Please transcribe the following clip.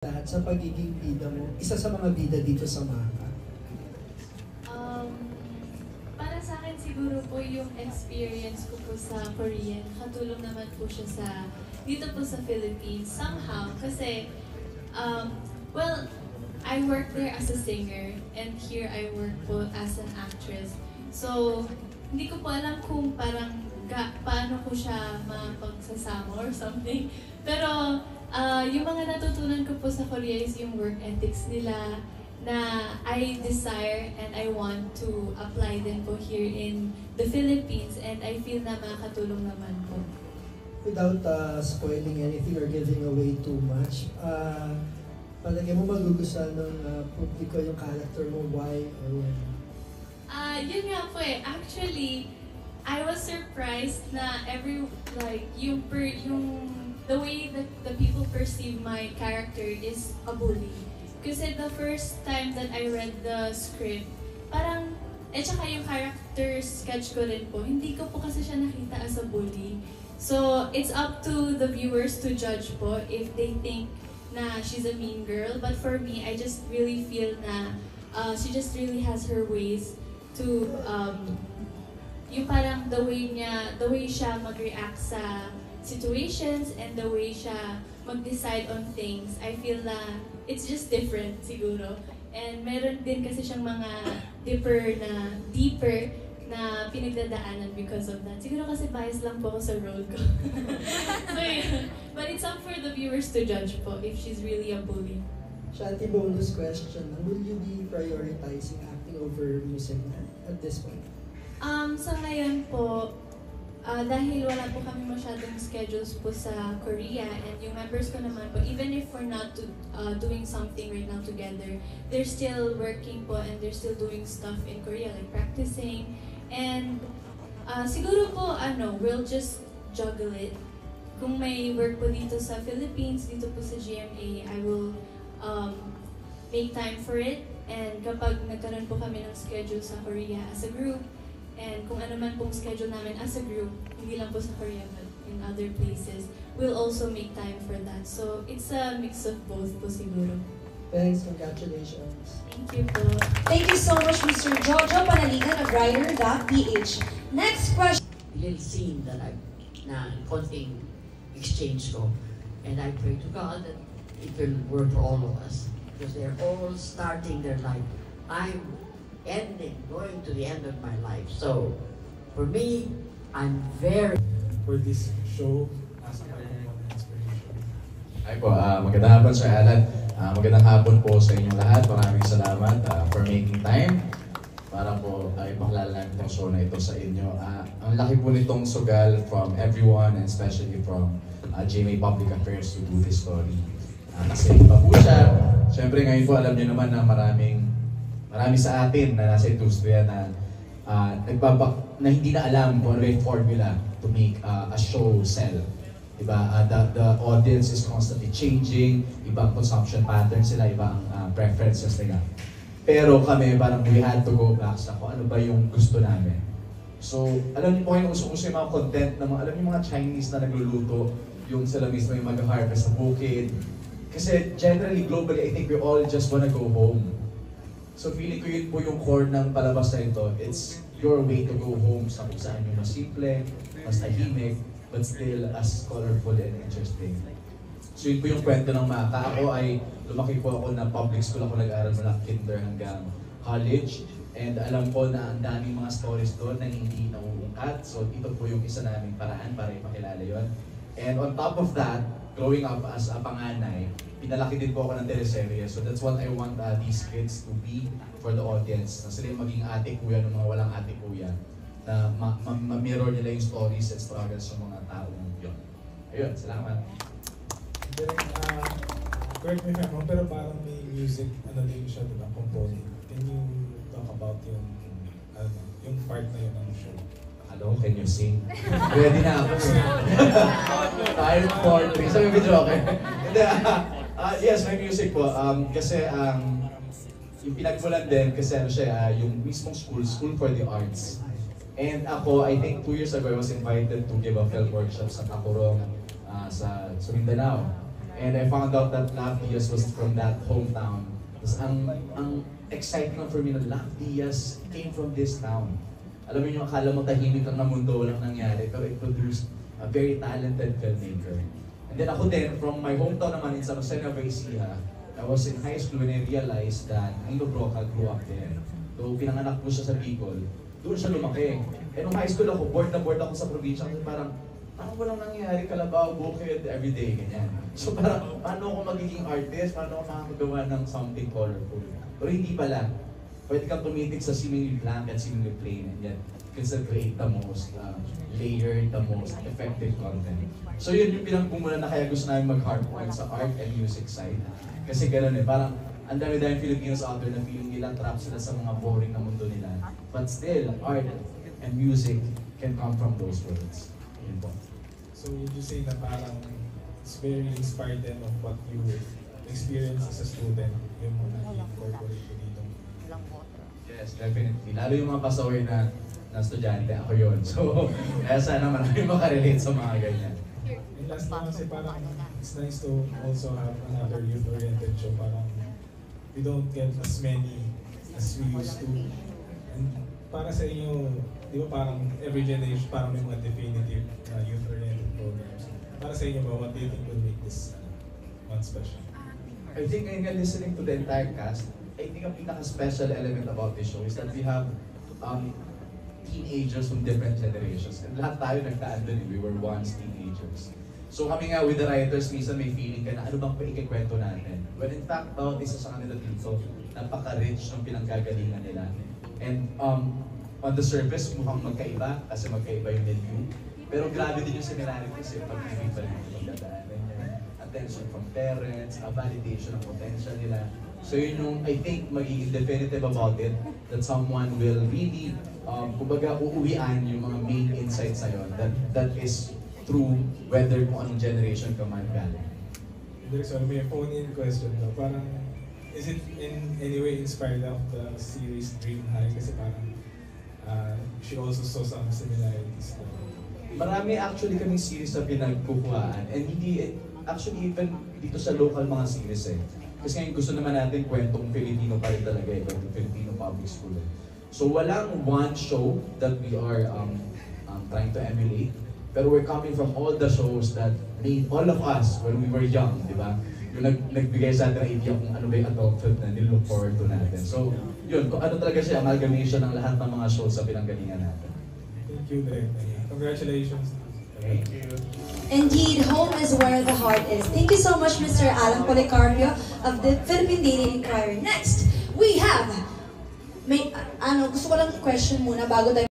Lahat sa pagiging bida mo, isa sa mga bida dito sa Maka? Um, para sa akin siguro po yung experience ko po sa Korean, katulong naman po siya sa dito po sa Philippines somehow kasi well, I work there as a singer and here I work po as an actress. So, hindi ko po alam kung parang paano ko siya mapagsasama or something. Pero yung mga natutunan ko po sa Korea is yung work ethics nila na I desire and I want to apply din po here in the Philippines and I feel na makakatulong naman po. Without spoiling anything or giving away too much, palagay mo magugustuhan ng publiko yung character mo, why or when? Yun nga po eh. Actually, I was surprised na the way that the people perceive my character is a bully. Kasi the first time that I read the script, parang, tsaka yung character sketch ko rin po, hindi ko po kasi siya nakita as a bully. So, it's up to the viewers to judge po if they think na she's a mean girl. But for me, I just really feel na she just really has her ways to, yung parang the way siya mag-react sa situations and the way siya mag-decide on things, I feel na it's just different siguro. And meron din kasi siyang mga deeper na pinagdadaanan because of that. Siguro kasi bias lang po ako sa role ko. So yeah. But it's up for the viewers to judge po if she's really a bully. Shanti, bonus question. Will you be prioritizing acting over music at this point? Sa ngayon po, dahil wala po kami masyadong schedules po sa Korea and yung members ko naman po, even if we're not doing something right now together, they're still working po and they're still doing stuff in Korea like practicing. And siguro po, we'll just juggle it. Kung may work po dito sa Philippines, dito po sa GMA, I will make time for it. And kapag nagkaroon po kami ng schedule sa Korea as a group, and kung ano man pong schedule namin as a group, hindi lang po sa Korea but in other places, we'll also make time for that. So, it's a mix of both po siguro. Thanks, congratulations. Thank you po. Thank you so much, Mr. Jojo Panaligan of Writer.ph. Next question. Little scene that na konting exchange ko. And I pray to God that it will work for all of us. Because they're all starting their life. I'm going to the end of my life. So, for me, I'm very... For this show, as a inspiration. Ay po, magandang hapon Sir Alan. Magandang hapon po sa inyong lahat. Maraming salamat for making time para po ipakilala namin itong show na ito sa inyo. Ang laki po nitong sugal from everyone and especially from GMA Public Affairs to do this story. Kasi iba po siya. Siyempre ngayon po alam niyo naman na marami sa atin na nasa industriya na na hindi na alam kung ano yung formula to make a show sell. Diba? The audience is constantly changing, ibang consumption patterns sila, ibang preferences nila. Pero kami parang we had to go back sa kung ano ba yung gusto namin. So, alam niyo po yung uso-uso yung mga content na alam niyo mga Chinese na nagluluto, yung sila mismo yung mag-harvest sa bukid. Kasi generally, globally, I think we all just wanna go home. So feeling ko yun po yung core ng palabas na ito. It's your way to go home sa kung saan yung mas simple, mas tahimik, but still as colorful and interesting. So yun po yung kwento ng Maka. Ako ay lumaki po ako na public school ako nag-aaral mula kinder hanggang college. And alam ko na ang daming mga stories doon na hindi nauungkat. So ito po yung isa naming paraan para ipakilala yon. And on top of that, growing up as a panganay, pinalaki din po ako ng teleserye. So that's what I want these kids to be for the audience. Na sila yung maging ate kuya ng mga walang ate kuya. Na ma-mirror nila yung stories and struggles ng mga taong yun. Ayun, salamat. Then, correct me if I'm wrong, pero parang may music, din siya, diba? Component. Can you talk about yung part na yun ng show? Hello, can you sing? Ready na ako. Tired for 3. Sabi mo, joke. Yes, may music po. Kasi yung pinagmulan din, kasi siya, yung mismong school for the arts. And ako, I think 2 years ago, I was invited to give a film workshop sa Takurong sa Mindanao. And I found out that Lav Diaz was from that hometown. Tapos ang exciting for me na Lav Diaz came from this town. Alam mo yung akala mo tahimik lang na mundo, walang nangyari, pero it produced a very talented filmmaker. And then ako din, from my hometown naman in San Jose, Nueva Ecija, I was in high school when I realized that Nino Broca grew up there. So pinanganak po siya sa Bicol, doon siya lumaki. And nung high school ako, bored ako sa probinsya kasi parang walang nangyayari, Kalabaw, Bukid, everyday, ganyan. So parang, paano ako magiging artist? Paano ako makakagawa ng something colorful? Pero hindi pala. Pwede kang tumitig sa seemingly blank and seemingly plain, and yet you can create the most layered, the most effective content. So yun yung pinagpumulan na kaya gusto namin mag-hard point sa art and music side. Kasi gano'n parang ang dami-dami Filipinos out there na feeling nila trap sila sa mga boring na mundo nila. But still, art and music can come from those worlds. Yun po. So would you say na parang it's very inspired then of what you experienced as a student, yung mga incorporate ko dito? Yes, definitely. Lalo yung mga pasaway na estudyante, ako yun. So, kaya sana marami makarelate sa mga ganyan. And last naman kasi parang it's nice to also have another youth-oriented show. Parang we don't get as many as we used to. And para sa inyo, di ba parang every generation parang may mga definitive youth-oriented programs. Para sa inyo ba, what do you think will make this one special? I think listening to the entire cast, I think ang pinaka-special element about this show is that we have teenagers from different generations. And lahat tayo nagdaan dun, we were once teenagers. So kami nga with the writers, minsan may feeling ka na ano bang paikikwento natin? When in fact, isa sa kanila dito, napaka-rich ng pinanggagalingan nila. And on the surface, mukhang magkaiba kasi magkaiba yung review. Pero grabe din yung similarities yung pag-ibig pa rin yung pagdadaanan niya. Attention from parents, validation ng potential nila. So yun yung, I think, magiging definitive about it, that someone will really, kumbaga, uuwian yung mga main insights na yun, that is true whether kung anong generation ka man galing. Sorry, may phone-in question daw. Parang, is it in any way inspired of the series Dream High? Kasi parang, she also saw some similarities. Marami actually kaming series na pinagkukuhaan, and hindi, actually even dito sa local mga series Kasi ngayon gusto naman natin kwentong Filipino pa rin talaga kwentong Filipino public school So walang one show that we are trying to emulate, pero we're coming from all the shows that made all of us when we were young, di ba? Yung nagbigay sa atin ng idea kung ano ba yung adulthood na nilook forward to natin. So yun, kung ano talaga siya, amalgamation ng lahat ng mga shows sa pinanggalingan natin. Thank you, Direk. Congratulations. Thank you. Indeed, home is where the heart is. Thank you so much, Mr. Alan Policarpio of the Philippine Daily Inquirer. Next, we have, gusto ko lang question muna bago tayo